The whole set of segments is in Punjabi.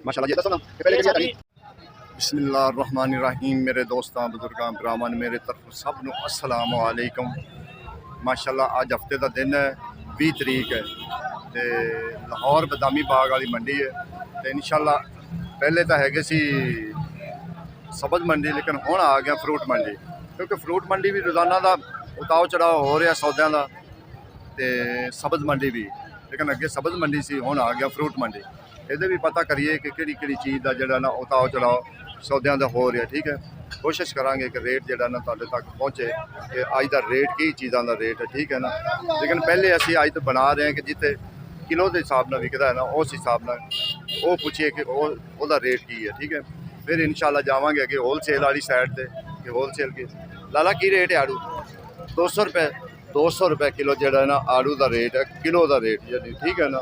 माशाल्लाह ये दसो ना कि पहले किहड़ी बिस्मिल्लाहिर्रहमानिर्रहीम। मेरे दोस्तां बुजुर्गां भरावां मेरे तरफ सब नूं अस्सलाम वालेकुम। माशाल्लाह अज हफ्ते का दिन है, 20 तरीक है तो लाहौर बदामी बाग वाली मंडी है तो इंशाल्लाह पहले तो है सी सब्ज़ मंडी लेकिन हुण आ गया फ्रूट मंडी, क्योंकि फ्रूट मंडी भी रोज़ाना का उताव चढ़ाव हो रहा सौदों का तो सब्ज़ मंडी भी, लेकिन अगे सब्ज़ मंडी सी हुण आ गया फ्रूट मंडी। ये भी पता करिए कि किहड़ी किहड़ी चीज़ का जिहड़ा ना उताव चढ़ाव सौदों का हो रहा। ठीक है, कोशिश करांगे कि रेट जिहड़ा ना तुहाडे तक पहुँचे कि अज का रेट की चीज़ों का रेट है। ठीक है ना, लेकिन पहले असीं अज तो बना रहे हैं कि जिते किलो के हिसाब नाल विकदा है ना उस हिसाब नाल वो पूछिए कि वो रेट की है। ठीक है, फिर इंशाल्लाह जावांगे अगे होलसेल वाली साइड से कि होलसेल की लाला की रेट है आड़ू 200 रुपये 200 रुपये किलो जिहड़ा ना आड़ू का रेट है, किलो का रेट यानी। ठीक है ना,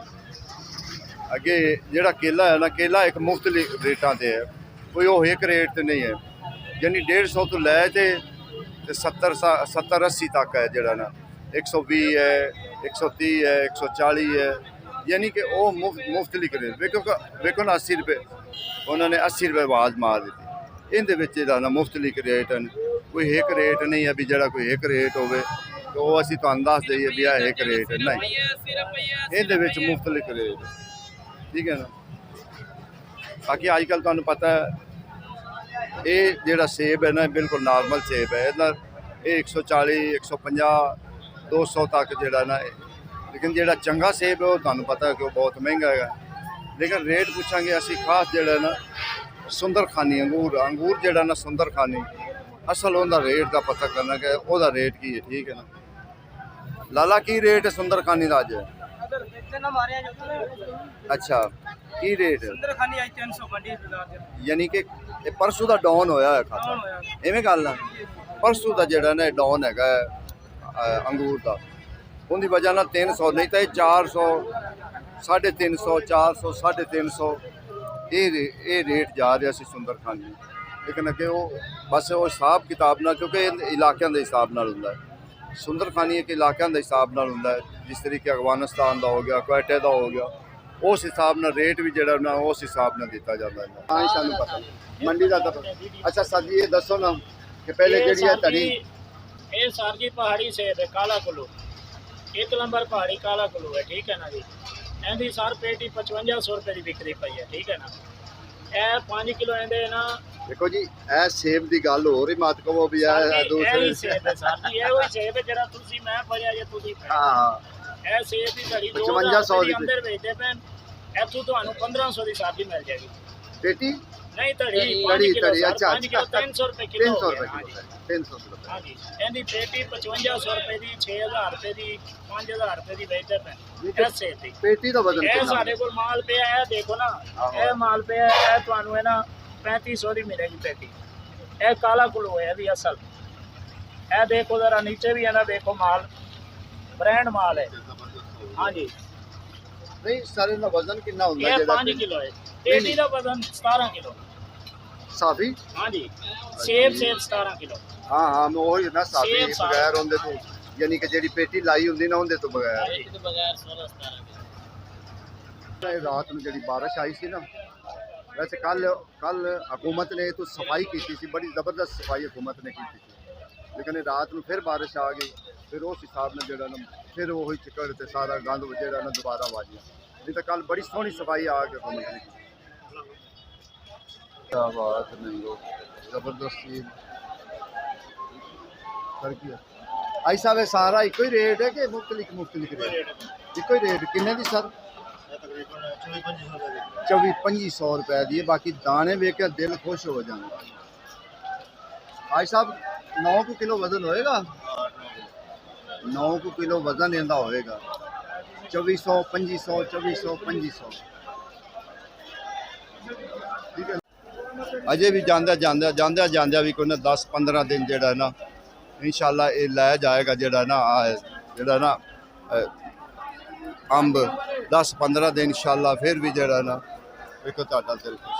अगे जिहड़ा केला है ना केला एक मुफ्त रेटां ते है, कोई वो एक रेट तो नहीं है, यानी 150 तो लै ते 70-80 तक है जिहड़ा ना 120 है 130 है 140 है, यानी कि वो मुफ्त लिख रहे। वेखो ना 80 रुपये उन्होंने 80 रुपये आवाज़ मार दी। इहदे विच जिहड़ा ना मुफ्तलिक रेट हैं, कोई एक रेट नहीं है भी जिहड़ा कोई एक रेट होवे तो वो असीं तुहानूं दस दईए भी यह एक रेट है, नहीं इहदे विच मुफ्तलिक रेट। ठीक है ना, बाकी अजकल तुहानूं पता है ये जिहड़ा सेब है ना बिल्कुल नॉर्मल सेब है, इहदा 140 150 200 तक जिहड़ा ना, लेकिन जिहड़ा चंगा सेब है वो तुहानूं पता है कि वो बहुत महंगा है। लेकिन रेट पूछांगे असीं खास जिहड़ा ना सुंदर खानी अंगूर जिहड़ा ना सुंदर खानी असल उहदा रेट का पता करना कि उहदा रेट की है। ठीक है ना, लाला की रेट है सुंदर खानी का अज? अच्छा की रेट है? यानी कि परसों का डाउन होया है खाता, इवें गल है? परसों का जिहड़ा ना डाउन हैगा अंगूर का, उनकी वजह ना 300 नहीं तो 400 350 400 350 ये रेट जा रहा सी सुंदर खानी। लेकिन अगे वो बस वो हिसाब किताब ना, क्योंकि इलाकों के हिसाब नाल हुंदा है सुंदर खानी एक इलाकों के हिसाब नाल हुंदा है, जिस तरीके अफगानिस्तान का हो गया क्वेटे का हो गया उस हिसाब नाल रेट भी जिहड़ा ना उस हिसाब नाल दिता जाता है। हाँ सानूं पता मंडी का तो। अच्छा सर जी ये दसो ना कि पहले किहड़ी है तड़ी? ये सर जी पहाड़ी सेब है काला कुल्लू, 1 नंबर पहाड़ी काला कुल्लू है। ठीक है ना जी, इहदी सर पेटी 5500 रुपये की बिक्री पई है। ठीक है ना, यह 5 किलो इहदे ना देखो जी ए सेब की गल हो रही मत कहो भी दूसरे सेब है सर जी, ये वही सेब है जेड़ा तुसी मैं फड़िया जे तुसी। हाँ ए सेब की घड़ी 5500 दी अंदर बेचते पे इथों तुहानूं 1500 की सादी मिल जाएगी पेटी नहीं तड़ी तड़ी। अच्छा 5 किलो 300 रुपये किलो 300 रुपये। हाँ जी, इहदी पेटी 5500 रुपये की 6000 रुपये की 5000 रुपये की बेचते पे इस सेब की पेटी का वजन ਇਹ ਸਾਡੇ ਕੋਲ ਮਾਲ ਪਿਆ ਹੈ ਦੇਖੋ ਨਾ, ਇਹ ਮਾਲ ਪਿਆ ਹੈ ਤੁਹਾਨੂੰ ਹੈ ਨਾ 3500 ਦੀ ਮਿਲੇਗੀ पेटी। ਇਹ ਕਾਲਾ ਕੁਲੂ ਹੈ ਵੀ ਅਸਲ, ਇਹ देखो जरा नीचे भी है ना, देखो माल ब्रांड माल है। हाँ जी नहीं सारे ना वजन कितना होता है? 5 किलो है पेटी का वजन 17 किलो साफी। हाँ जी सेब 17 किलो। हाँ हाँ मैं वही ना साफी सेब बगैर होंदे तो यानी कि जेडी पेटी लाई होंदी ना होंदे तो बगैर 16-17 किलो। रात में जेडी बारिश आई सी ना, वैसे कल हुकूमत ने तो सफाई की थी, बड़ी ज़बरदस्त सफाई हुकूमत ने की थी, लेकिन रात में फिर बारिश आ गई, फिर उस हिसाब ने जो ना फिर वही चिकड़ ते सारा गंद जो ना दोबारा आ गया। नहीं तो कल बड़ी सोहनी सफाई आ गई हुकूमत ने की। क्या बात नहीं हो जबरदस्ती आई साहब सारा एक ही रेट है कि मुख्तलिफ रेट? एक ही रेट किन्ने दी सर? 24-2500 रुपए दी। बाकी दाने वेख के दिल खुश हो जाए। आज साहब 9 किलो वजन होएगा? 9 किलो वजन इहदा होएगा 2400 2500 2400 2500। ठीक है, अजे भी जांदा भी कोई 10-15 दिन जेड़ा ना इंशाल्लाह ये लै जाएगा जेड़ा ना अंब 10-15 दिन इंशाल्लाह फिर भी जेड़ा ना देखो तुहाडा दिल खुश।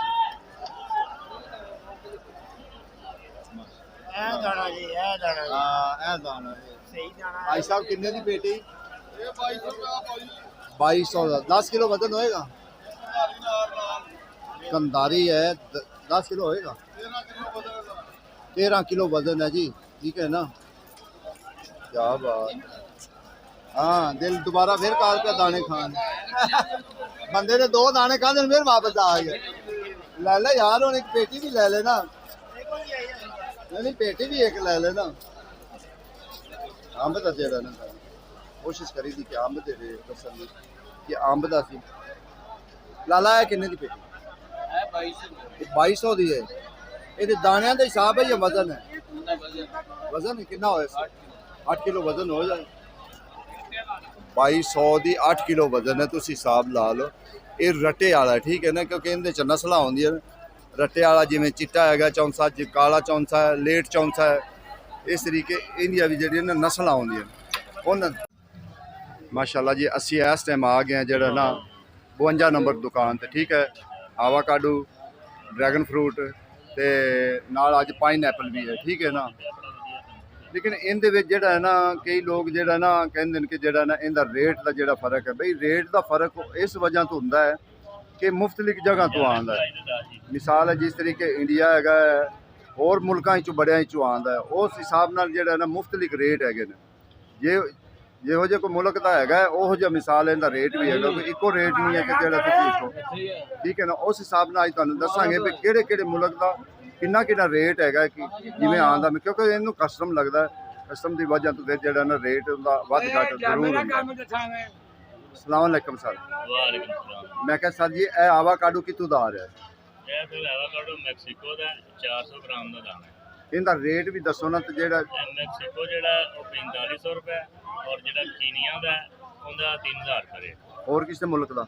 भाई साहब किन्ने दी पेटी? 2200 का 10 किलो वजन होएगा। कंधारी है 10 किलो होएगा। 13 किलो वजन है जी, ठीक है ना। क्या बात। हाँ दिल दोबारा फिर काल पे दाने खान बंदे ने 2 दाने खाने फिर वापस आ गए। ले ले यार और एक पेटी भी ले लेना। नहीं पेटी भी एक ले लेना। अंब का जेड़ा ना कोशिश करी थी कि अंब दे दे तसल्ली कि अंब दा सी लाला है किन्ने दी पेटी 2200 दी है। ये दाणियां ਦਾ ਹਿਸਾਬ ਹੈ ਜਾਂ ਵਜ਼ਨ ਹੈ? ਵਜ਼ਨ ਕਿੰਨਾ ਹੋਇਆ? 8 ਕਿਲੋ ਵਜ਼ਨ ਹੋ ਜਾਏ। 2200 ਦੀ 8 ਕਿਲੋ ਵਜ਼ਨ ਹੈ, ਤੁਸੀਂ ਹਿਸਾਬ ਲਾ ਲਓ। ਇਹ ਰੱਟੇ ਵਾਲਾ ਠੀਕ ਹੈ ਨਾ, ਕਿਉਂਕਿ ਇਹਦੇ ਚ ਨਸਲਾਂ ਹੁੰਦੀਆਂ ਨੇ। ਰੱਟੇ ਵਾਲਾ ਜਿਵੇਂ ਚਿੱਟਾ ਹੈਗਾ ਚੌਂਸਾ, ਕਾਲਾ ਚੌਂਸਾ ਹੈ, ਲੇਟ ਚੌਂਸਾ ਹੈ, ਇਸ ਤਰੀਕੇ ਇਹਦੀਆਂ ਵੀ ਜਿਹੜੀਆਂ ਨੇ ਨਸਲਾਂ ਹੁੰਦੀਆਂ ਨੇ ਉਹਨਾਂ। ਮਾਸ਼ਾਅੱਲਾ ਜੀ ਅਸੀਂ ਇਸ ਟਾਈਮ ਆ ਗਏ ਹਾਂ ਜਿਹੜਾ ਨਾ 52 ਨੰਬਰ ਦੁਕਾਨ ਤੇ, ਠੀਕ ਹੈ। ਆਵਾਕਾਡੋ, ਡਰੈਗਨ ਫਰੂਟ ਤੇ ਨਾਲ ਅੱਜ ਪਾਈਨਐਪਲ ਵੀ ਹੈ, ਠੀਕ ਹੈ ਨਾ। ਲੇਕਿਨ ਇਹਦੇ ਵਿੱਚ ਜਿਹੜਾ ਹੈ ਨਾ ਕਈ ਲੋਕ ਜਿਹੜਾ ਨਾ ਕਹਿੰਦੇ ਨੇ ਕਿ ਜਿਹੜਾ ਨਾ ਇਹਦਾ ਰੇਟ ਦਾ ਜਿਹੜਾ ਫਰਕ ਹੈ, ਬਈ ਰੇਟ ਦਾ ਫਰਕ ਇਸ ਵਜ੍ਹਾ ਤੋਂ ਹੁੰਦਾ ਹੈ ਕਿ ਮੁਖਤਲਿਫ ਜਗ੍ਹਾ ਤੋਂ ਆਉਂਦਾ ਹੈ। ਮਿਸਾਲ ਹੈ ਜਿਸ ਤਰੀਕੇ ਇੰਡੀਆ ਹੈਗਾ ਹੈ, ਹੋਰ ਮੁਲਕਾਂ 'ਚੋਂ ਬੜਿਆਂ 'ਚੋਂ ਆਉਂਦਾ ਹੈ, ਉਸ ਹਿਸਾਬ ਨਾਲ ਜਿਹੜਾ ਨਾ ਮੁਖਤਲਿਫ ਰੇਟ ਹੈਗੇ ਨੇ। ਜਿਹੋ ਜਿਹਾ ਕੋਈ ਮੁਲਕ ਦਾ ਹੈਗਾ ਉਹੋ ਜਿਹਾ ਮਿਸਾਲ ਇਹਦਾ ਰੇਟ ਵੀ ਹੈਗਾ, ਕੋਈ ਇੱਕੋ ਰੇਟ ਨਹੀਂ ਹੈ ਕਿ ਜਿਹੜਾ ਤੁਸੀਂ ਇੱਕੋ, ਠੀਕ ਹੈ ਨਾ। ਉਸ ਹਿਸਾਬ ਨਾਲ ਅੱਜ ਤੁਹਾਨੂੰ ਦੱਸਾਂਗੇ ਵੀ ਕਿਹੜੇ ਕਿਹੜੇ ਮੁਲਕ ਦਾ ਕਿੰਨਾ ਕਿੰਨਾ ਰੇਟ ਹੈਗਾ ਕਿ ਜਿਵੇਂ ਆਉਂਦਾ, ਕਿਉਂਕਿ ਇਹਨੂੰ ਕਸਟਮ ਲੱਗਦਾ, ਕਸਟਮ ਦੀ ਵਜ੍ਹਾ ਤੋਂ ਫਿਰ ਜਿਹੜਾ ਨਾ ਰੇਟ ਉਹਦਾ ਵੱਧ ਘੱਟ ਜ਼ਰੂਰ ਹੁੰਦਾ। अस्सलाम वालेकुम सर। वालेकुम सलाम। मैं क्या सर जी ਇਹ ਆਵਾਕਾਡੋ ਕਿੱਥੋਂ ਦਾ ਆ ਰਿਹਾ ਹੈ? ਇਹ ਫਿਰ ਆਵਾਕਾਡੋ ਮੈਕਸੀਕੋ ਦਾ 400 ਗ੍ਰਾਮ ਦਾ ਦਾਣਾ ਹੈ। ਇਹਦਾ ਰੇਟ ਵੀ ਦੱਸੋ ਨਾ। ਤੇ ਜਿਹੜਾ ਇਹ ਮੈਕਸੀਕੋ ਜਿਹੜਾ ਉਹ 4500 ਰੁਪਏ ਔਰ ਜਿਹੜਾ ਕੀਨੀਆ ਦਾ ਉਹਦਾ 3000 ਰੁਪਏ ਰੇਟ। ਹੋਰ ਕਿਸੇ ਮੁਲਕ ਦਾ?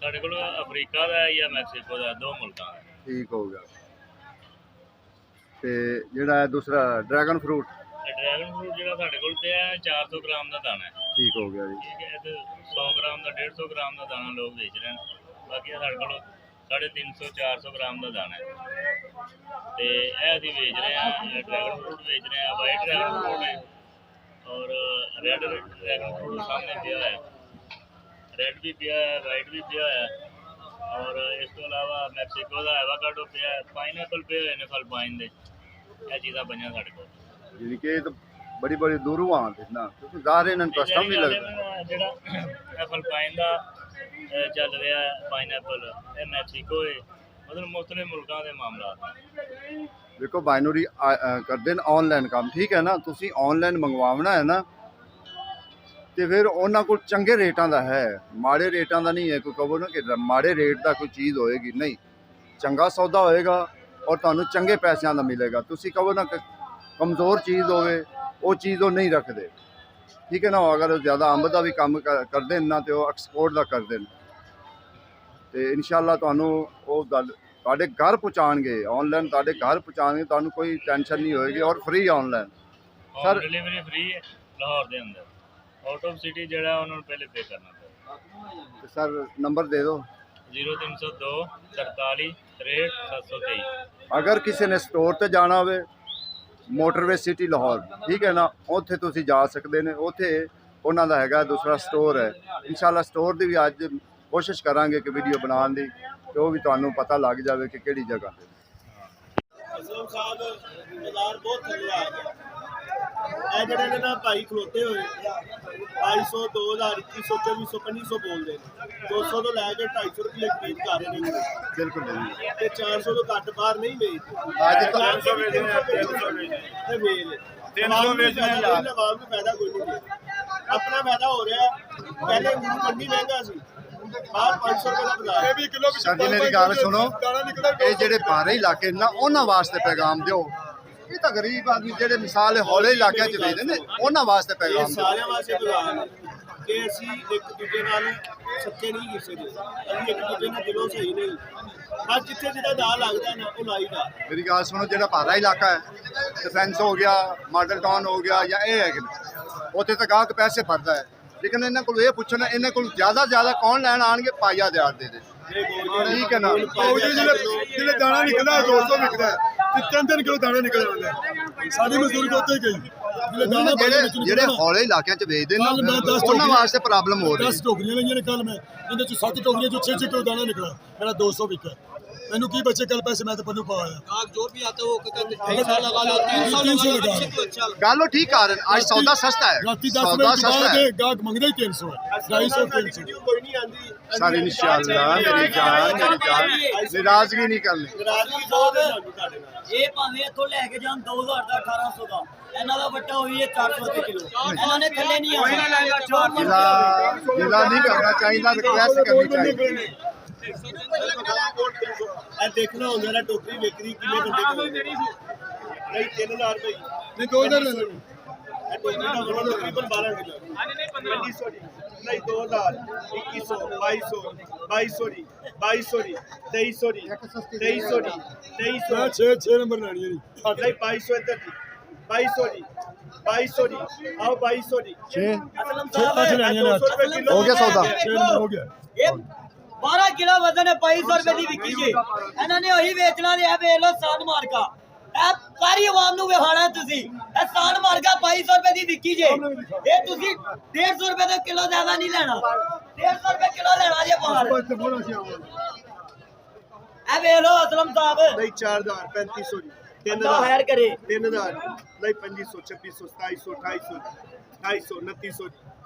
ਸਾਡੇ ਕੋਲ ਅਫਰੀਕਾ ਦਾ ਹੈ ਜਾਂ ਮੈਕਸੀਕੋ ਦਾ, 2 ਮੁਲਕਾਂ ਦਾ। ਠੀਕ ਹੋ ਗਿਆ। ਤੇ ਜਿਹੜਾ ਹੈ ਦੂਸਰਾ ਡਰੈਗਨ ਫਰੂਟ? ਡਰੈਗਨ ਫਰੂਟ ਜਿਹੜਾ ਸਾਡੇ ਕੋਲ ਪਿਆ 400 ਗ੍ਰਾਮ ਦਾ ਦਾਣਾ ਹੈ। ਠੀਕ ਹੋ ਗਿਆ ਜੀ। ਠੀਕ ਹੈ। ਤੇ 100 ਗ੍ਰਾਮ ਦਾ 150 ਗ੍ਰਾਮ ਦਾ ਦਾਣਾ ਲੋਕ ਵੇਚ ਰਹੇ ਨੇ। ਬਾਕੀ ਸਾਡੇ ਕੋਲ 350 400 ਗ੍ਰਾਮ ਦਾ ਦਾਣਾ ਹੈ ਤੇ ਇਹ ਅਸੀਂ ਵੇਚ ਰਹੇ ਹਾਂ। ਡਰੈਗਨ ਫਰੂਟ ਵੇਚ ਰਹੇ ਹਾਂ, ਵਾਈਟ ਡਰੈਗਨ ਫਰੂਟ ਹੈ ਔਰ ਰੈਡ ਡਰੈਗਨ ਫਰੂਟ ਸਾਹਮਣੇ ਪਿਆ ਹੈ। ਰੈਡ ਵੀ ਪਿਆ ਹੈ, ਵਾਈਟ ਵੀ ਪਿਆ ਹੈ ਔਰ ਇਸ ਤੋਂ ਇਲਾਵਾ ਮੈਕਸੀਕੋ ਦਾ ਐਵਾਕਾਡੋ ਪਿਆ ਹੈ, ਪਾਈਨਐਪਲ ਪਿਆ ਹੋਏ ਨੇ ਫਲਪਾਈਨ ਦੇ। ਇਹ ਚੀਜ਼ਾਂ ਪਈਆਂ ਸਾਡੇ ਕੋਲ। ਯਾਨੀ ਕਿ ਇਹ ਤਾਂ ਬੜੀ ਬੜੀ ਦੂਰੋਂ ਆਉਂਦੇ ਨਾ, ਕਿਉਂਕਿ ਜ਼ਾਹਰ ਇਹਨਾਂ ਨੂੰ ਕਸਟਮ ਨਹੀਂ ਲੱਗਦਾ। ਜਿਹੜਾ ਇਹ ਫਲਪਾਈਨ ਦਾ ਚੱਲ ਰਿਹਾ ਪਾਈਨਐਪਲ, ਇਹ ਮੈਕਸੀਕੋ ਹੈ, ਮਤਲਬ ਮੁਖਤਲਿਫ ਮੁਲਕਾਂ ਦੇ ਮਾਮਲਾ। ਦੇਖੋ ਬਾਈਨਰੀ ਕਰਦੇ ਨੇ ਆਨਲਾਈਨ ਕੰਮ, ਠੀਕ ਹੈ ਨਾ। ਤੁਸੀਂ ਆਨਲਾਈਨ ਮੰਗਵਾਉਣਾ ਹੈ ਨਾ ਤੇ ਫਿਰ ਉਹਨਾਂ ਕੋਲ ਚੰਗੇ ਰੇਟਾਂ ਦਾ ਹੈ, ਮਾੜੇ ਰੇਟਾਂ ਦਾ ਨਹੀਂ ਹੈ। ਕੋਈ ਕਹੋ ਨਾ ਕਿ ਮਾੜੇ ਰੇਟ ਦਾ ਕੋਈ ਚੀਜ਼ ਹੋਏਗੀ, ਨਹੀਂ। ਚੰਗਾ ਸੌਦਾ ਹੋਏਗਾ ਔਰ ਤੁਹਾਨੂੰ ਚੰਗੇ ਪੈਸਿਆਂ ਦਾ ਮਿਲੇਗਾ। ਤੁਸੀਂ ਕਹੋ ਨਾ ਕਿ ਕਮਜ਼ੋਰ ਚੀਜ਼ ਹੋਵੇ, ਉਹ ਚੀਜ਼ ਉਹ ਨਹੀਂ ਰੱਖਦੇ, ਠੀਕ ਹੈ ਨਾ। ਅਗਰ ਜ਼ਿਆਦਾ ਅੰਬ ਦਾ ਵੀ ਕੰਮ ਕਰਦੇ ਨੇ ਨਾ ਤੇ ਉਹ ਐਕਸਪੋਰਟ ਦਾ ਕਰਦੇ ਨੇ ਤੇ ਇਨਸ਼ਾਅੱਲਾ ਤੁਹਾਨੂੰ ਉਹ ਗੱਲ ਤੁਹਾਡੇ ਘਰ ਪਹੁੰਚਾਉਣਗੇ। ਆਨਲਾਈਨ ਤੁਹਾਡੇ ਘਰ ਪਹੁੰਚਾਉਣਗੇ, ਤੁਹਾਨੂੰ ਕੋਈ ਟੈਨਸ਼ਨ ਨਹੀਂ ਹੋਏਗੀ ਔਰ free online. Sir delivery free ਹੈ ਲਾਹੌਰ ਦੇ ਅੰਦਰ। ਆਊਟ ਆਫ ਸਿਟੀ ਜਿਹੜਾ ਉਹਨਾਂ ਨੂੰ ਪਹਿਲੇ ਪੇ ਕਰਨਾ ਪਏਗਾ। ਤੇ ਸਰ ਨੰਬਰ ਦੇ ਦਿਓ। 0302 43 63 723। ਅਗਰ ਕਿਸੇ ਨੇ ਸਟੋਰ ਤੇ ਜਾਣਾ ਹੋਵੇ, ਮੋਟਰਵੇ ਸਿਟੀ ਲਾਹੌਰ, ਠੀਕ ਹੈ ਨਾ, ਉੱਥੇ ਤੁਸੀਂ ਜਾ ਸਕਦੇ ਨੇ। ਉੱਥੇ ਉਹਨਾਂ ਦਾ ਹੈਗਾ ਦੂਸਰਾ ਸਟੋਰ ਹੈ। ਇਨਸ਼ਾਅੱਲਾ ਸਟੋਰ ਦੀ ਵੀ ਅੱਜ ਕੋਸ਼ਿਸ਼ ਕਰਾਂਗੇ ਕਿ ਵੀਡੀਓ ਬਣਾਉਣ ਦੀ, ਤੇ ਉਹ ਵੀ ਤੁਹਾਨੂੰ ਪਤਾ ਲੱਗ ਜਾਵੇ ਕਿ ਕਿਹੜੀ ਜਗ੍ਹਾ ਤੇ। ਅਸਲਮ ਸਾਹਿਬ ਬਾਜ਼ਾਰ ਬਹੁਤ ਥੱਲੇ ਆ ਗਿਆ। ਇਹ ਜਿਹੜੇ ਨੇ ਨਾ ਭਾਈ ਖਲੋਤੇ ਹੋਏ 2200 2000 2100 2400 2500 ਬੋਲਦੇ ਨੇ। 200 ਤੋਂ ਲੈ ਕੇ 250 ਰੁਪਏ ਖਰੀਦ ਕਰ ਰਹੇ ਨੇ ਬਿਲਕੁਲ ਨਹੀਂ ਤੇ 400 ਤੋਂ ਘੱਟ ਬਾਹਰ ਨਹੀਂ ਵੇਚਦੇ। ਅੱਜ ਤਾਂ 400 ਵੇਚਦੇ ਨੇ, 300 ਵੇਚਦੇ ਤੇ ਵੇਚ 300 ਵੇਚਦੇ ਯਾਰ। ਆਵਾਜ਼ ਨੂੰ ਫਾਇਦਾ ਕੋਈ ਨਹੀਂ ਹੈ, ਆਪਣਾ ਫਾਇਦਾ ਹੋ ਰਿਹਾ। ਪਹਿਲੇ ਅੰਗੂਰ ਮੰਡੀ ਮਹਿੰਗਾ ਸੀ, ਬਾਹਰ 500 ਰੁਪਏ ਦਾ ਬਾਜ਼ਾਰ। ਸਰ ਜੀ ਮੇਰੀ ਗੱਲ ਸੁਣੋ, ਇਹ ਜਿਹੜੇ ਬਾਹਰੀ ਇਲਾਕੇ ਨੇ ਨਾ ਉਹਨਾਂ ਵਾਸਤੇ ਪੈਗਾਮ ਦਿਓ। ਇਹ ਤਾਂ ਗਰੀਬ ਆਦਮੀ ਜਿਹੜੇ ਮਿਸਾਲ ਹੌਲੇ ਇਲਾਕਿਆਂ 'ਚ ਵੇਚਦੇ ਨੇ ਉਹਨਾਂ ਵਾਸਤੇ ਇਹ ਪੈਗਾਮ ਦਿਓ। ਸਾਰਿਆਂ ਵਾਸਤੇ ਬਾਜ਼ਾਰ ਹੈ ਕਿ ਅਸੀਂ ਇੱਕ ਦੂਜੇ ਨਾਲ ਸੱਚੇ ਨਹੀਂ ਕਿਸੇ ਦੇ, ਅਸੀਂ ਇੱਕ ਦੂਜੇ ਨਾਲ ਦਿਲੋਂ ਸਹੀ ਨਹੀਂ। ਬਸ ਜਿੱਥੇ ਜਿਹਦਾ ਦਾ ਲੱਗਦਾ ਨਾ ਉਹ ਲਾਈਦਾ। ਮੇਰੀ ਗੱਲ ਸੁਣੋ, ਜਿਹੜਾ ਭਾਰਾ ਇਲਾਕਾ ਹੈ, ਡਿਫੈਂਸ ਹੋ ਗਿਆ, ਮਾਡਲ ਟਾਊਨ ਹੋ ਗਿਆ ਜਾਂ ਇਹ ਹੈ ਕਿ ਉੱਥੇ ਤਾਂ ਗਾਹਕ ਪੈਸੇ ਭਰਦਾ ਹੈ। ਲੇਕਿਨ ਇਹਨਾਂ ਕੋਲ ਇਹ ਪੁੱਛਣਾ, ਇਹਨਾਂ ਕੋਲ ਜ਼ਿਆਦਾ ਕੌਣ ਲੈਣ ਆਣਗੇ? ਪਾਈਆ ਦਿਹਾੜ ਦੇ ਦੇ, ਠੀਕ ਹੈ ਨਾ। ਜਿਹੜੇ ਦਾਣਾ ਨਿਕਲਦਾ 200 ਵਿਕਦਾ ਤੇ 3-3 ਕਿਲੋ ਦਾਣਾ ਨਿਕਲ ਜਾਂਦਾ। ਸਾਡੀ ਮਜ਼ਦੂਰੀ ਤੋਂ ਉੱਤੇ ਗਈ ਜਿਹੜੇ ਹੌਲੇ ਇਲਾਕਿਆਂ 'ਚ ਵੇਚਦੇ ਨੇ ਉਹਨਾਂ ਵਾਸਤੇ ਪ੍ਰੋਬਲਮ ਹੋ ਰਹੀ 10 ਟੋਕਰੀਆਂ ਲਈਆਂ ਨੇ ਕੱਲ ਮੈਂ, ਇਹਦੇ ਚ 7 ਟੋਕਰੀਆਂ ਚੋਂ 6 ਕਿਲੋ ਦਾਣਾ ਨਿਕਲਾ, ਮੇਰਾ 200 ਵਿਕਿਆ। ਮੈਨੂੰ ਕੀ ਬਚੇ ਕੱਲ ਪੈਸੇ, ਮੈਂ ਤਾਂ ਪੱਲੂ ਪਾਇਆ। जो भी आता है वो 250 लगा लो, 300 लगा लो, अच्छे तो अच्छा ਗੱਲ ਉਹ ਠੀਕ ਕਰ ਅੱਜ ਸੌਦਾ ਸਸਤਾ ਹੈ, ਰਾਤੀ 10 ਸੌਦਾ ਵਜੇ ਸਸਤਾ ਹੈ ਗਾਹਕ ਮੰਗਦਾ ਹੀ 300 ਹੈ, 250 300। कोई नहीं आंदी ਸਰ ਇਨਸ਼ਾਅੱਲਾ ਮੇਰੀ ਜਾਨ ਨਿਰਾਜ਼ਗੀ ਨਹੀਂ ਕਰਨੀ। ਨਾਰਾਜ਼ਗੀ ਬਹੁਤ ਹੈ ਸਾਨੂੰ ਤੁਹਾਡੇ ਨਾਲ। ਇਹ ਭਾਵੇਂ ਇੱਥੋਂ ਲੈ ਕੇ ਜਾਣ 2000 ਦਾ 1800 ਦਾ, ਇਹਨਾਂ ਦਾ ਵੱਟਾ ਹੋਈ ਹੈ 400 ਰੁਪਏ ਕਿਲੋ, ਇਹਨਾਂ ਨੇ ਥੱਲੇ ਨਹੀਂ ਆਉਣਾ। ਗਿਲਾ ਨਹੀਂ ਕਰਨਾ ਚਾਹੀਦਾ, ਰਿਕਵੈਸਟ ਕਰਨੀ ਚਾਹੀਦੀ। ਇਹ ਦੇਖਣਾ ਹੁੰਦਾ ਨਾ ਟੋਕਰੀ ਵਿਕਰੀ ਕਿੰਨੇ ਬੰਦੇ ਨਹੀਂ 3000 ਰੁਪਏ ਨਹੀਂ 2000 ਲੈ ਲੈਣੀ। ਇਹ ਟੋਕਰੀ ਦਾ ਵਜ਼ਨ ਤਕਰੀਬਨ 12 ਕਿਲੋ ਨਹੀਂ 2000 2100 2200 ਦੀ 2200 ਦੀ 2300 ਦੀ 2300 ਦੀ 2300 ਮੈਂ 6 ਨੰਬਰ ਲੈਣੀ ਹੈ ਜੀ। ਨਹੀਂ 2200 ਇੱਧਰ ਦੀ 2200 ਦੀ 2200 ਦੀ ਆਓ 2200 ਦੀ 6 ਲੈਣੀਆਂ ਨੇ। 200 ਰੁਪਏ ਕਿਲੋ ਹੋ ਗਿਆ ਸੌਦਾ। 6 ਨੰਬਰ ਹੋ ਗਿਆ। ਇਹ 12 ਕਿਲੋ ਵਜ਼ਨ ਹੈ, 2200 ਰੁਪਏ ਦੀ ਵਿਕੀ ਜੇ। ਇਹਨਾਂ ਨੇ ਉਹੀ ਵੇਚਣਾ ਤੇ ਇਹ ਵੇਚ ਲਓ ਸਾਨ ਮਾਰਕਾ। ਇਹ ਸਾਰੀ ਆਵਾਮ ਨੂੰ ਵਿਖਾਣਾ ਤੁਸੀਂ, ਇਹ ਸਾਨ ਮਾਰਕਾ 2200 ਰੁਪਏ ਦੀ ਵਿਕੀ ਜੇ। ਇਹ ਤੁਸੀਂ 150 ਰੁਪਏ ਦਾ ਕਿਲੋ ਜ਼ਿਆਦਾ ਨਹੀਂ ਲੈਣਾ, 150 ਰੁਪਏ ਕਿਲੋ ਲੈਣਾ ਜੇ ਬਾਹਰ। ਇਹ ਵੇਚ ਲਓ ਅਸਲਮ ਸਾਹਿਬ, ਨਹੀਂ 4000 3500 ਦੀ ਅੱਲਾ ਖੈਰ ਕਰੇ। 3000 ਨਹੀਂ 2500 2600 2700 2800 2900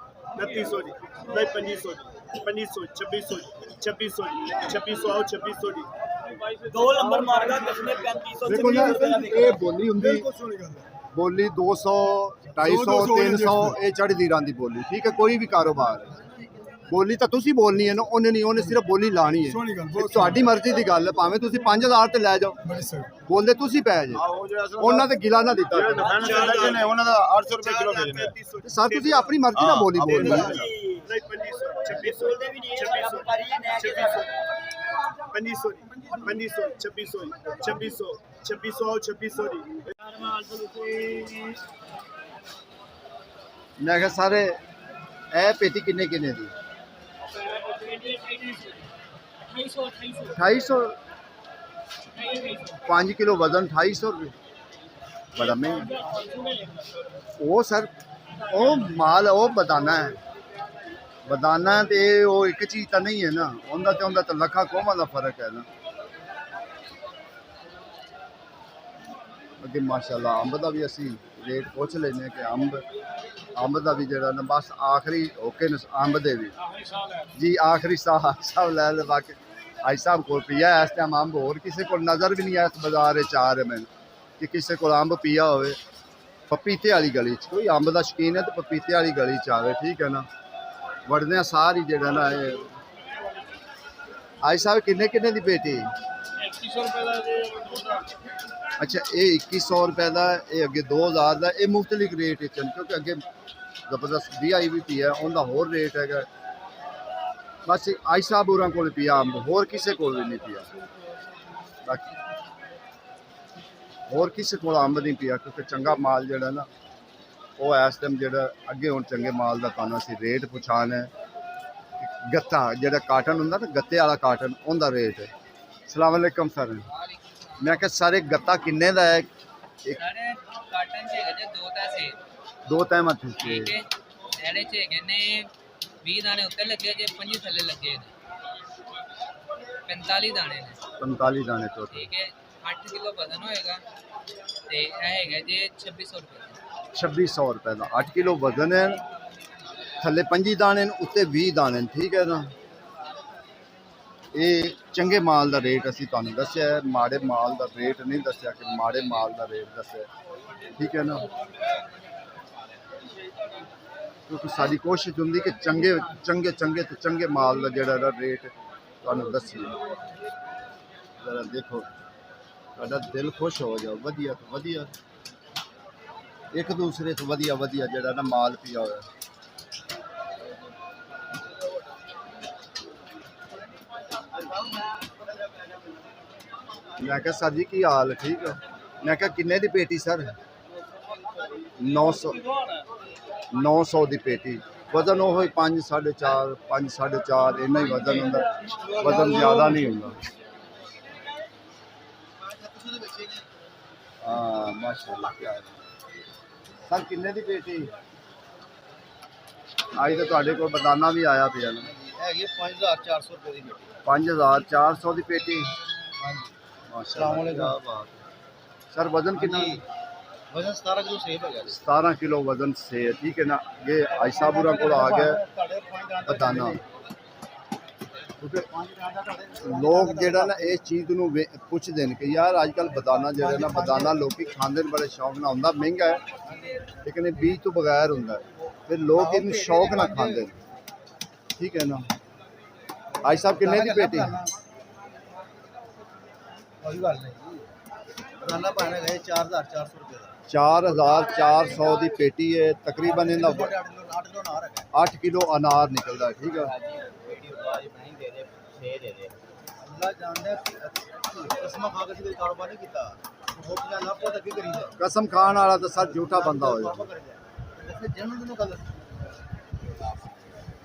2900 ਦੀ ਨਹੀਂ 2500 2500 2600 2600 2600 ਆਓ 2600 ਦੀ 2 ਨੰਬਰ ਮਾਰਕਾ ਕਿਸਨੇ 3500 ਦੇਖੋ ਨਾ ਇਹ ਬੋਲੀ ਹੁੰਦੀ ਬਿਲਕੁਲ ਸੋਹਣੀ ਗੱਲ ਹੈ। ਬੋਲੀ 200 250 300 ਇਹ ਚੜ੍ਹਦੀ ਰਹਿੰਦੀ ਬੋਲੀ, ਠੀਕ ਹੈ। ਕੋਈ ਵੀ ਕਾਰੋਬਾਰ ਹੈ, ਬੋਲੀ ਤਾਂ ਤੁਸੀਂ ਬੋਲਣੀ ਹੈ ਨਾ, ਉਹਨੇ ਨਹੀਂ, ਉਹਨੇ ਸਿਰਫ ਬੋਲੀ ਲਾਣੀ ਸੋਹਣੀ ਹੈ। ਗੱਲ, ਬਹੁਤ ਤੁਹਾਡੀ ਮਰਜ਼ੀ ਦੀ ਗੱਲ ਹੈ, ਭਾਵੇਂ ਤੁਸੀਂ 5000 ਤੇ ਲੈ ਜਾਓ, ਬੜੀ ਸਹੀ। ਬੋਲਦੇ ਤੁਸੀਂ ਪੈ ਜੇ, ਉਹਨਾਂ ਤੇ ਗਿਲਾ ਨਾ ਦਿੱਤਾ ਉਹਨਾਂ ਦਾ 800 ਰੁਪਏ ਕਿਲੋ ਵੇਚਣਾ ਤੇ ਸਰ ਤੁਸੀਂ ਆਪਣੀ ਮਰਜ਼ੀ ਨਾਲ ਬੋਲੀ ਬੋਲਣੀ ਹੈ। ਨਹੀਂ 2500 2600 ਬੋਲਦੇ ਵੀ ਨਹੀਂ, ਇਹ ਕੰਮ ਕਰੀਏ ਲੈ ਕੇ ਜਾਓ। 2500 2500 2600 2600 2600 ਆਓ 2600 ਦੀ ਮੈਂ ਕਿਹਾ ਸਾਰੇ ਇਹ ਪੇਟੀ ਕਿੰਨੇ ਕਿੰਨੇ ਦੀ 2800 5 ਕਿਲੋ ਵਜ਼ਨ 2800 ਰੁਪਏ, ਬੜਾ ਮਹਿੰਗਾ। ਉਹ ਸਰ ਉਹ ਮਾਲ ਉਹ ਬਦਾਨਾ ਹੈ, ਬਦਾਨਾ ਤੇ ਉਹ ਇੱਕ ਚੀਜ਼ ਤਾਂ ਨਹੀਂ ਹੈ ਨਾ, ਉਹਦਾ ਤਾਂ ਲੱਖਾਂ ਕੋਮਾਂ ਦਾ ਫਰਕ ਹੈ ਨਾ। ਅੱਗੇ ਮਾਸ਼ਾਅੱਲਾ ਅੰਬ ਦਾ ਵੀ ਅਸੀਂ ਰੇਟ ਪੁੱਛ ਲੈਂਦੇ ਕਿ ਅੰਬ ਦਾ ਵੀ ਜਿਹੜਾ ਨਾ ਬਸ ਆਖਰੀ ਓਕੇ ਅੰਬ ਦੇ ਵੀ ਜੀ ਆਖਰੀ ਸਾਹ ਲੈ ਲੈ। ਬਾਕੀ ਅੱਜ ਸਾਹਿਬ ਕੋਲ ਪਿਆ ਇਸ ਟਾਈਮ ਅੰਬ, ਹੋਰ ਕਿਸੇ ਕੋਲ ਨਜ਼ਰ ਵੀ ਨਹੀਂ ਆਇਆ ਇਸ ਬਾਜ਼ਾਰ ਵਿੱਚ ਆ ਰਹੇ ਮੈਨੂੰ ਕਿ ਕਿਸੇ ਕੋਲ ਅੰਬ ਪਿਆ ਹੋਵੇ। ਪਪੀਤੇ ਵਾਲੀ ਗਲੀ 'ਚ ਕੋਈ ਅੰਬ ਦਾ ਸ਼ੌਕੀਨ ਹੈ ਤੇ ਪਪੀਤੇ ਵਾਲੀ ਗਲੀ 'ਚ ਆਵੇ, ਠੀਕ ਹੈ ਨਾ। ਵੜਦੇ ਆ ਸਾਰੀ ਜਿਹੜਾ ਨਾ ਇਹ ਅੱਜ ਸਾਹਿਬ ਕਿੰਨੇ ਕਿੰਨੇ ਦੀ ਪੇਟੀ 2100 ਰੁਪਏ ਦਾ। ਅੱਛਾ ਇਹ 2100 ਰੁਪਏ ਦਾ, ਇਹ ਅੱਗੇ 2000 ਦਾ। ਇਹ ਮੁਖਤਲਿਫ ਰੇਟ ਵਿੱਚ ਹਨ ਕਿਉਂਕਿ ਅੱਗੇ ਜ਼ਬਰਦਸਤ VIP ਹੈ, ਉਹਦਾ ਹੋਰ ਰੇਟ ਹੈਗਾ। ਬਸ ਆਈ ਸਾਹਿਬ ਹੋਰਾਂ ਕੋਲ ਪਿਆ ਅੰਬ, ਹੋਰ ਕਿਸੇ ਕੋਲ ਵੀ ਨਹੀਂ ਪਿਆ। ਬਾਕੀ ਹੋਰ ਕਿਸੇ ਕੋਲ ਅੰਬ ਨਹੀਂ ਪਿਆ ਕਿਉਂਕਿ ਚੰਗਾ ਮਾਲ ਜਿਹੜਾ ਨਾ ਉਹ ਇਸ ਟਾਈਮ ਜਿਹੜਾ ਅੱਗੇ ਹੁਣ ਚੰਗੇ ਮਾਲ ਦਾ ਤੁਹਾਨੂੰ ਅਸੀਂ ਰੇਟ ਪੁੱਛਾਣਾ ਹੈ। ਗੱਤਾ ਜਿਹੜਾ ਕਾਟਨ ਹੁੰਦਾ ਨਾ, ਗੱਤੇ ਵਾਲਾ ਕਾਟਨ, ਉਹਦਾ ਰੇਟ ਹੈ। अस्सलाम वालेकुम सर, मैं क्या सारे गत्ता किन्ने दा है? सारे काटन च है दो पैसे दो टाइम हथ ठीक है। एड़े च कहने 20 दाने उत्ते लगे जे 25 थल्ले लगे ने 45 दाने ने 45 दाने तो ठीक है। 8 किलो वजन होएगा ते ए हैगा जे 2600 रुपए 2600 रुपए का 8 किलो वजन है। थल्ले 25 दाने उत्ते 20 दाने, ठीक है ना। ਇਹ ਚੰਗੇ ਮਾਲ ਦਾ ਰੇਟ ਅਸੀਂ ਤੁਹਾਨੂੰ ਦੱਸਿਆ ਹੈ, ਮਾੜੇ ਮਾਲ ਦਾ ਰੇਟ ਨਹੀਂ ਦੱਸਿਆ ਕਿ ਮਾੜੇ ਮਾਲ ਦਾ ਰੇਟ ਦੱਸਿਆ, ਠੀਕ ਹੈ ਨਾ। ਕਿਉਂਕਿ ਸਾਡੀ ਕੋਸ਼ਿਸ਼ ਹੁੰਦੀ ਕਿ ਚੰਗੇ ਤੇ ਚੰਗੇ ਮਾਲ ਦਾ ਜਿਹੜਾ ਨਾ ਰੇਟ ਤੁਹਾਨੂੰ ਦੱਸੀਏ। ਜ਼ਰਾ ਦੇਖੋ ਤੁਹਾਡਾ ਦਿਲ ਖੁਸ਼ ਹੋ ਜਾਓ, ਵਧੀਆ ਤੋਂ ਵਧੀਆ ਇੱਕ ਦੂਸਰੇ ਤੋਂ ਵਧੀਆ ਜਿਹੜਾ ਨਾ ਮਾਲ ਪਿਆ ਹੋਇਆ। मैं क्या सर जी की हाल ठीक है? मैं क्या किन्ने दी पेटी सर? 900 दी पेटी। वजन वो 5 4.5 इन्ना ही वजन होंदा, वजन ज़्यादा नहीं होंदा। हाँ माशाल्लाह, क्या ਸਰ ਕਿੰਨੇ ਦੀ ਪੇਟੀ ਅੱਜ ਤਾਂ ਤੁਹਾਡੇ ਕੋਲ ਬਦਾਨਾ ਵੀ ਆਇਆ ਪਿਆ ਨਾ ਹੈਗੀ 5400 ਰੁਪਏ ਦੀ ਪੇਟੀ 5400 ਦੀ ਪੇਟੀ ਹਾਂਜੀ ਮਾਸ਼ਾਅੱਲਾ ਸਰ वजन कितना ਵਜ਼ਨ 17 ਕਿਲੋ ਸੇਬ ਹੈਗਾ ਜੀ 17 किलो वजन से ठीक है ना ये आयसाबुरा को आ गया ਤੁਹਾਡੇ 5 ਬਦਾਨਾ ਕਿਉਂਕਿ ਲੋਕ ਜਿਹੜਾ ਨਾ ਇਸ ਚੀਜ਼ ਨੂੰ ਪੁੱਛਦੇ ਨੇ ਕਿ ਯਾਰ ਅੱਜ ਕੱਲ ਬਦਾਨਾ ਜਿਹੜਾ ਨਾ ਬਦਾਨਾ ਲੋਕੀ ਖਾਂਦੇ ਨੇ ਬੜੇ ਸ਼ੌਕ ਨਾਲ ਹੁੰਦਾ ਮਹਿੰਗਾ ਹੈ ਲੇਕਿਨ ਇਹ ਬੀਜ ਤੋਂ ਬਗੈਰ ਹੁੰਦਾ ਹੈ ਫਿਰ ਲੋਕ ਇਹਨੂੰ ਸ਼ੌਕ ਨਾਲ ਖਾਂਦੇ ਨੇ ਠੀਕ ਹੈ ਨਾ ਆਈ ਸਾਹਿਬ ਕਿੰਨੇ ਦੀ ਪੇਟੀ ਕੋਈ ਗੱਲ ਨਹੀਂ ਬਦਾਨਾ ਪਾਣਾ ਗਏ 4400 ਰੁਪਏ ਦਾ 4400 ਦੀ ਪੇਟੀ ਹੈ ਤਕਰੀਬਨ ਇਹਦਾ 8 ਕਿਲੋ ਨਾਰ ਹੈਗਾ 8 ਕਿਲੋ ਅਨਾਰ ਨਿਕਲਦਾ ਹੈ, ਠੀਕ ਹੈ ਵੀਡੀਓ ਬਾਜ ਨਹੀਂ ਦੇ ਦੇ 6 ਦੇ ਦੇ ਅੱਲਾ ਜਾਣਦਾ ਕਿ ਕਸਮ ਖਾ ਕੇ ਕੋਈ ਕਾਰੋਬਾਰ ਨਹੀਂ ਕੀਤਾ ਉਹ ਪਿਆ ਨਾ ਪਤਾ ਕੀ ਕਰੀਦਾ ਕਸਮ ਖਾਣ ਵਾਲਾ ਤਾਂ ਸਰ ਝੂਠਾ ਬੰਦਾ ਹੋ ਜਾਂਦਾ ਵੈਸੇ ਜਨਮ ਦਿਨ ਗੱਲ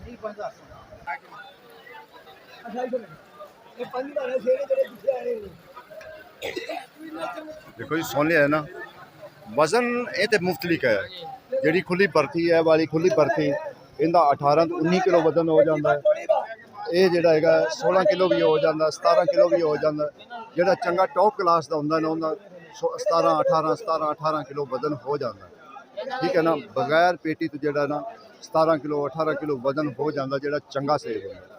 ਨਹੀਂ 5000 ਇਹ ਪੰਜ ਵਾਲੇ ਛੇੜੇ ਜਿਹੜੇ ਪਿੱਛੇ ਆਏ ਨੇ ਦੇਖੋ ਜੀ ਸੁਣ ਲਿਆ ਹੈ ਨਾ ਵਜ਼ਨ ਇਹ ਤੇ ਮੁਖਤਲਿਫ ਹੈ ਜਿਹੜੀ ਖੁੱਲੀ ਬਰਥੀ ਹੈ ਵਾਲੀ ਖੁੱਲੀ ਬਰਥੀ ਇਹਦਾ 18 ਤੋਂ 19 ਕਿਲੋ ਵਜ਼ਨ ਹੋ ਜਾਂਦਾ ਹੈ ਇਹ ਜਿਹੜਾ ਹੈਗਾ 16 ਕਿਲੋ ਵੀ ਹੋ ਜਾਂਦਾ 17 ਕਿਲੋ ਵੀ ਹੋ ਜਾਂਦਾ ਜਿਹੜਾ ਚੰਗਾ ਟੌਪ ਕਲਾਸ ਦਾ ਹੁੰਦਾ ਨਾ ਉਹਦਾ 17 18 ਕਿਲੋ ਵਜ਼ਨ ਹੋ ਜਾਂਦਾ ਠੀਕ ਹੈ ਨਾ ਬਗੈਰ ਪੇਟੀ ਤੋਂ ਜਿਹੜਾ ਨਾ 17 ਕਿਲੋ 18 ਕਿਲੋ ਵਜ਼ਨ ਹੋ ਜਾਂਦਾ ਜਿਹੜਾ ਚੰਗਾ ਸੇਬ ਹੁੰਦਾ